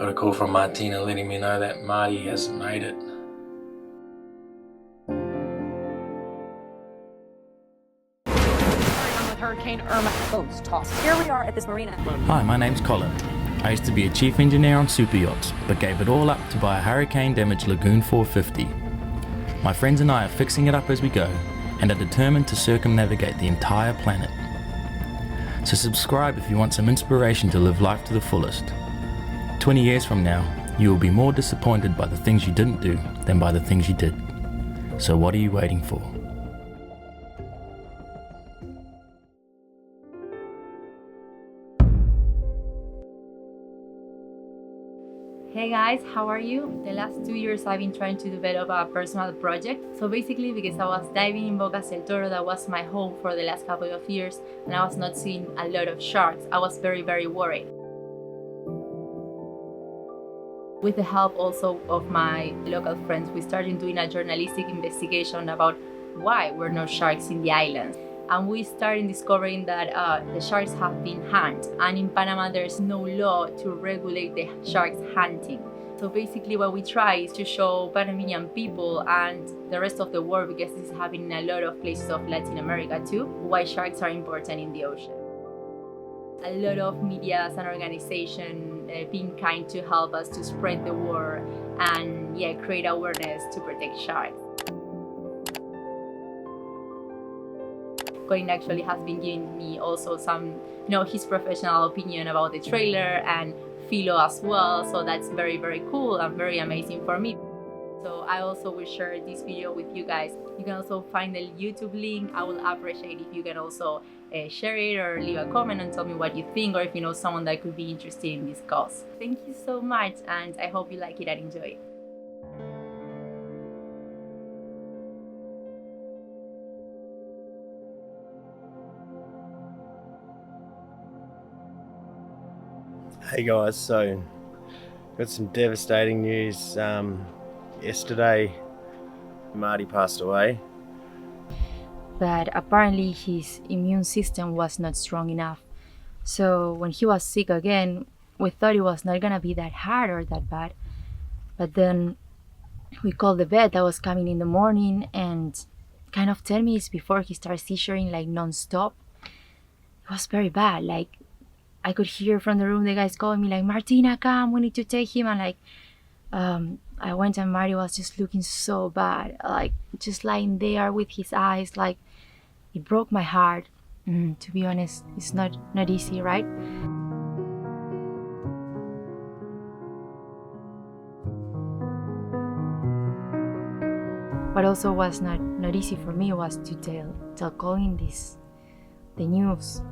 Got a call from Martina letting me know that Marty hasn't made it. With Hurricane Irma, boats tossed. Here we are at this marina. Hi, my name's Colin. I used to be a chief engineer on Superyachts, but gave it all up to buy a hurricane-damaged Lagoon 450. My friends and I are fixing it up as we go, and are determined to circumnavigate the entire planet. So subscribe if you want some inspiration to live life to the fullest. 20 years from now, you will be more disappointed by the things you didn't do than by the things you did. So what are you waiting for? Hey guys, how are you? The last 2 years I've been trying to develop a personal project. So basically because I was diving in Bocas, Toro, that was my home for the last couple of years, and I was not seeing a lot of sharks. I was very worried. With the help also of my local friends, we started doing a journalistic investigation about why were no sharks in the islands. And we started discovering that the sharks have been hunted, and in Panama there's no law to regulate the sharks hunting. So basically what we try is to show Panamanian people and the rest of the world, because this is happening in a lot of places of Latin America too, why sharks are important in the ocean. A lot of media and organizations being kind to help us to spread the word and create awareness to protect sharks. Colin actually has been giving me also some, his professional opinion about the trailer, and Philo as well. So that's very cool and very amazing for me. So I also will share this video with you guys. You can also find the YouTube link. I will appreciate if you can also share it or leave a comment and tell me what you think, or if you know someone that could be interested in this cause. Thank you so much, and I hope you like it and enjoy it. Hey guys, so got some devastating news. Yesterday, Marty passed away. But apparently his immune system was not strong enough. So when he was sick again, we thought it was not gonna be that hard or that bad. But then we called the vet that was coming in the morning, and kind of 10 minutes before he started seizuring like non-stop. It was very bad. Like, I could hear from the room the guys calling me like, Martina, come, we need to take him. And I went, and Marty was just looking so bad, like just lying there with his eyes, like it broke my heart. To be honest, it's not easy, right? What also was not easy for me was to tell Colin the news,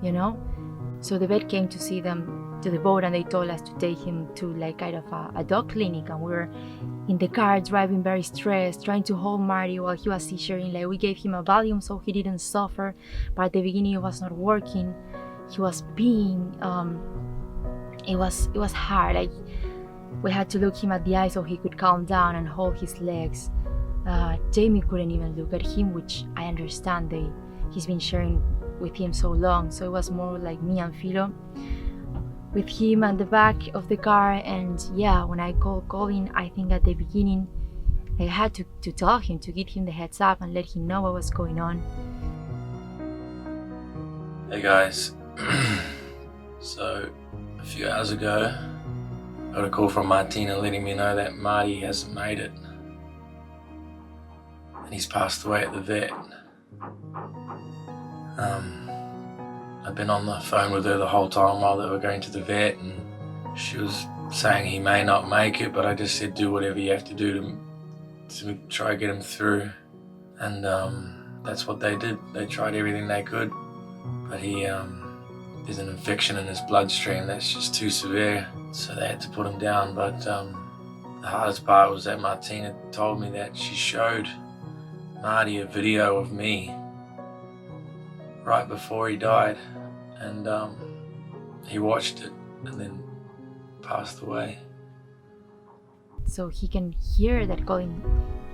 So the vet came to see them to the boat, and they told us to take him to like kind of a dog clinic, and we were in the car driving very stressed, trying to hold Marty while he was seizuring. Like, we gave him a Valium so he didn't suffer, but at the beginning it was not working. He was peeing. It was hard. Like, we had to look him at the eye so he could calm down and hold his legs. Jamie couldn't even look at him, which I understand. He's been sharing with him so long, so it was more like me and Philo with him at the back of the car. And when I called Colin, I think at the beginning I had to tell him, to give him the heads up and let him know what was going on. Hey guys, so a few hours ago I got a call from Martina letting me know that Marty hasn't made it, and he's passed away at the vet. I've been on the phone with her the whole time while they were going to the vet, and she was saying he may not make it, but I just said do whatever you have to do to try to get him through. And that's what they did. They tried everything they could, but there's an infection in his bloodstream that's just too severe, so they had to put him down. But the hardest part was that Martina told me that she showed Marty a video of me right before he died, and he watched it and then passed away. So he can hear that Colin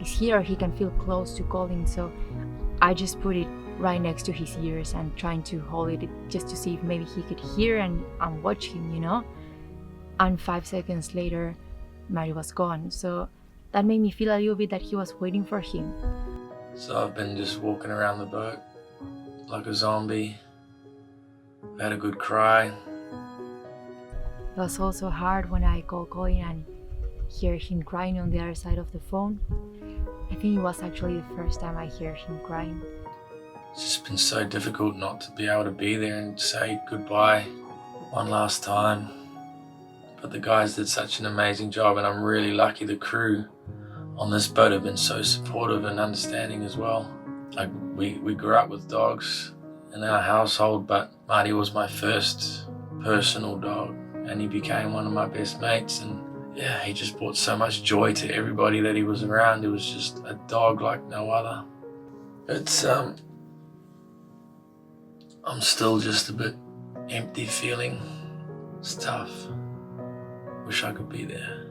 is here, he can feel close to Colin, so I just put it right next to his ears and trying to hold it just to see if maybe he could hear and watch him, and 5 seconds later, Marty was gone. So that made me feel a little bit that he was waiting for him. So I've been just walking around the boat like a zombie. Had a good cry. It was also hard when I called Colin and hear him crying on the other side of the phone. I think it was actually the first time I hear him crying. It's just been so difficult not to be able to be there and say goodbye one last time. But the guys did such an amazing job, and I'm really lucky the crew on this boat have been so supportive and understanding as well. Like we grew up with dogs in our household, but Marty was my first personal dog, and he became one of my best mates, and yeah, he just brought so much joy to everybody that he was around. He was just a dog like no other. It's I'm still just a bit empty feeling. It's tough. Wish I could be there.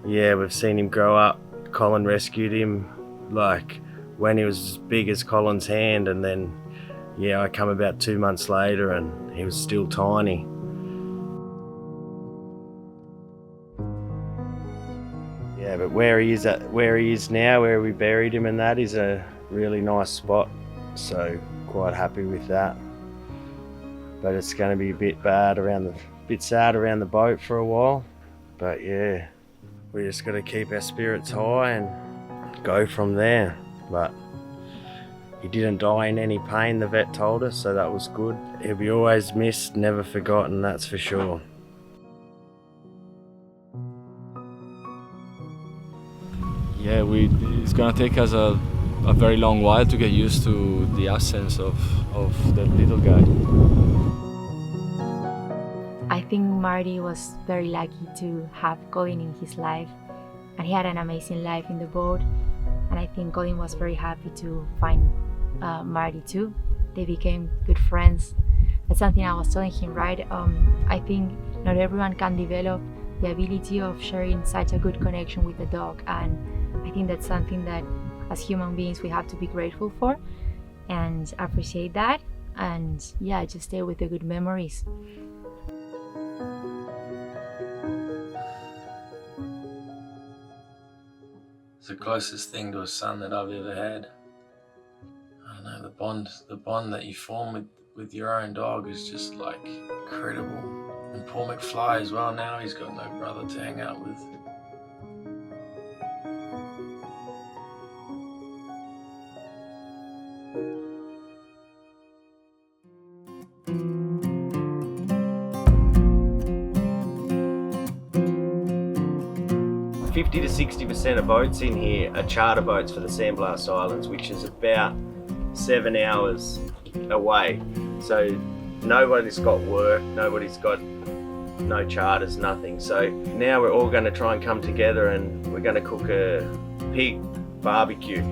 Yeah, we've seen him grow up. Colin rescued him like when he was as big as Colin's hand, and then yeah, I come about 2 months later and he was still tiny. Yeah, but where he is now, where we buried him, and that is a really nice spot. So quite happy with that. But it's going to be a bit sad around the boat for a while. But yeah, we just got to keep our spirits high and go from there. But he didn't die in any pain, the vet told us, so that was good. He'll be always missed, never forgotten, that's for sure. Yeah, it's gonna take us a very long while to get used to the absence of the little guy. I think Marty was very lucky to have Colin in his life, and he had an amazing life in the boat. And I think Colin was very happy to find Marty too. They became good friends. That's something I was telling him, right? I think not everyone can develop the ability of sharing such a good connection with a dog, and I think that's something that as human beings we have to be grateful for and appreciate that, and yeah, just stay with the good memories. It's the closest thing to a son that I've ever had. I don't know, the bond that you form with your own dog is just like incredible. And poor McFly as well, now he's got no brother to hang out with. To 60% of boats in here are charter boats for the Sandblast Islands, which is about 7 hours away. So nobody's got work, nobody's got no charters, nothing. So now we're all going to try and come together, and we're going to cook a pig barbecue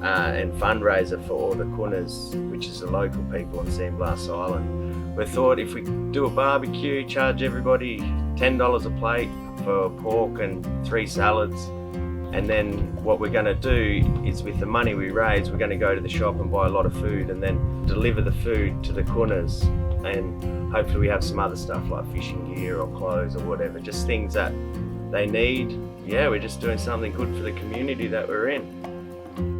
and fundraiser for all the kunas, which is the local people on Sandblast Island. We thought if we do a barbecue, charge everybody $10 a plate for pork and 3 salads, and then what we're going to do is with the money we raise, we're going to go to the shop and buy a lot of food and then deliver the food to the kunas, and hopefully we have some other stuff like fishing gear or clothes or whatever, just things that they need. Yeah, we're just doing something good for the community that we're in.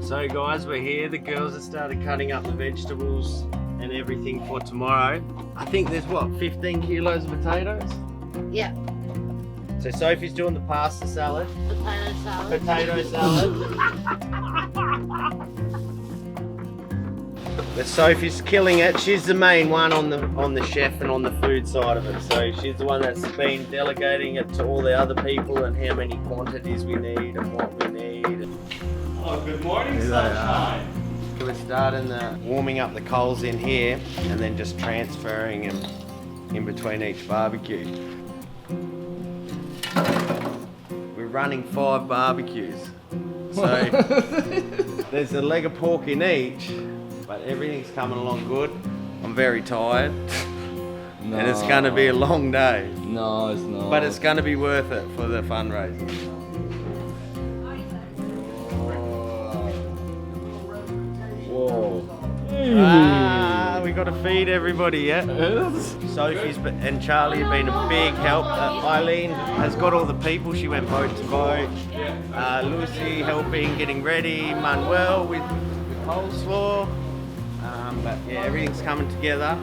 So guys, we're here. The girls have started cutting up the vegetables and everything for tomorrow. I think there's what, 15 kilos of potatoes? Yeah, So Sophie's doing the pasta salad. potato salad. Potato salad. But Sophie's killing it. She's the main one on the chef and on the food side of it. So she's the one that's been delegating it to all the other people and how many quantities we need and what we need. Oh, good morning, sunshine. So we're starting warming up the coals in here and then just transferring them in between each barbecue. We're running 5 barbecues. So there's a leg of pork in each, but everything's coming along good. I'm very tired. No. And it's going to be a long day. No, it's not. But it's going to be worth it for the fundraiser. Whoa. We got to feed everybody, yeah? Sophie's and Charlie have been a big help. Eileen has got all the people. She went boat to boat. Lucy helping, getting ready. Manuel with coleslaw. But yeah, everything's coming together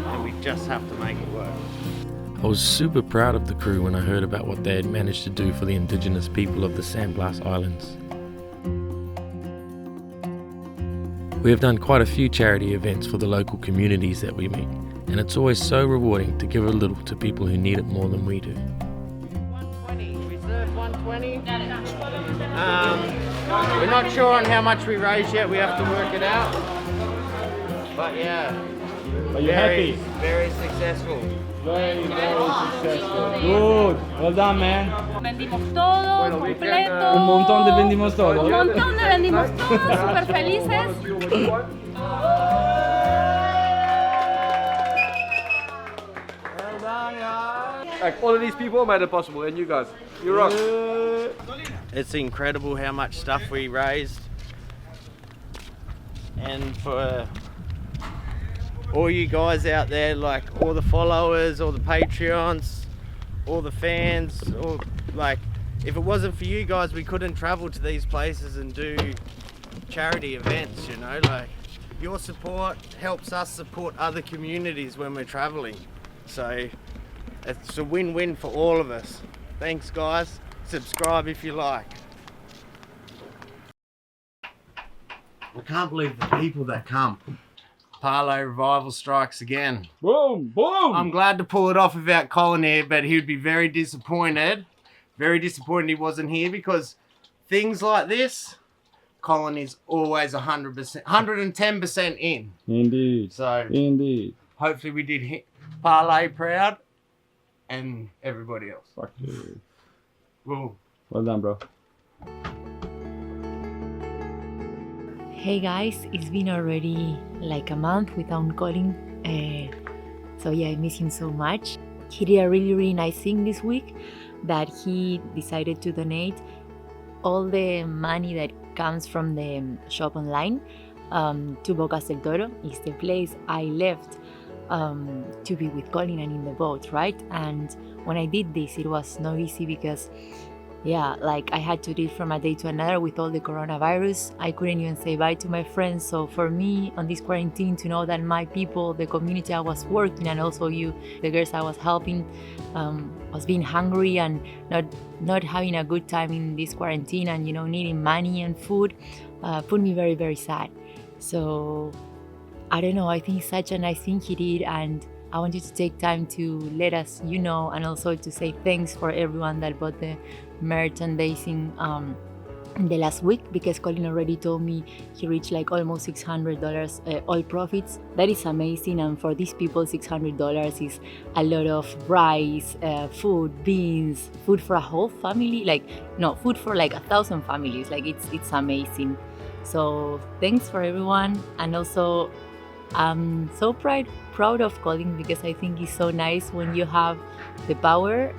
and we just have to make it work. I was super proud of the crew when I heard about what they had managed to do for the indigenous people of the San Blas Islands. We have done quite a few charity events for the local communities that we meet, and it's always so rewarding to give a little to people who need it more than we do. 120, reserve 120. We're not sure on how much we raised yet, we have to work it out. But yeah, Are you happy? Very successful. Very successful. Good. Well done, man. Vendimos todo, completo. Un montón de vendimos todo. Un montón de vendimos todo, súper felices. Like, all of these people made it possible, and you guys, you rock. It's incredible how much stuff we raised. And for all you guys out there, like all the followers, all the Patreons, all the fans, all, like, if it wasn't for you guys, we couldn't travel to these places and do charity events, you know, like your support helps us support other communities when we're traveling. So it's a win-win for all of us. Thanks guys, subscribe if you like. I can't believe the people that come. Parlay revival strikes again. Boom, boom. I'm glad to pull it off without Colin here, but he would be very disappointed. Very disappointed he wasn't here because things like this, Colin is always 100%, 110% in. Indeed. So Indeed. hopefully we did hit Parlay proud and everybody else. Fuck you. Well Well done, bro. Hey guys, it's been already like a month without Colin, so yeah, I miss him so much. He did a really nice thing this week, that he decided to donate all the money that comes from the shop online to Bocas del Toro. It's the place I left to be with Colin and in the boat, right? And when I did this, it was not easy because yeah, like I had to do it from a day to another with all the coronavirus. I couldn't even say bye to my friends. So for me on this quarantine, to know that my people, the community I was working, and also you, the girls I was helping, was being hungry and not having a good time in this quarantine, and you know, needing money and food, put me very sad. So I don't know, I think it's such a nice thing he did, and I wanted to take time to let us, you know, and also to say thanks for everyone that bought the merchandising the last week, because Colin already told me he reached like almost $600 all profits. That is amazing, and for these people $600 is a lot of rice, food, beans, food for a whole family, like no, food for like 1,000 families. Like it's amazing. So thanks for everyone, and also I'm so proud of Colin, because I think it's so nice when you have the power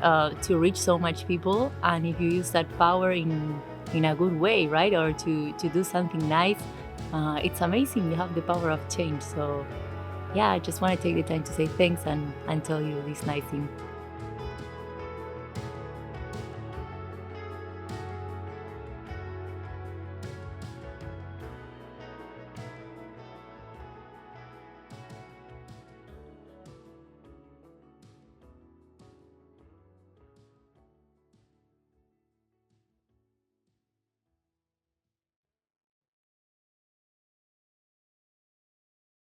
to reach so much people, and if you use that power in a good way, right, or to do something nice, it's amazing. You have the power of change. So yeah, I just want to take the time to say thanks and tell you this nice thing.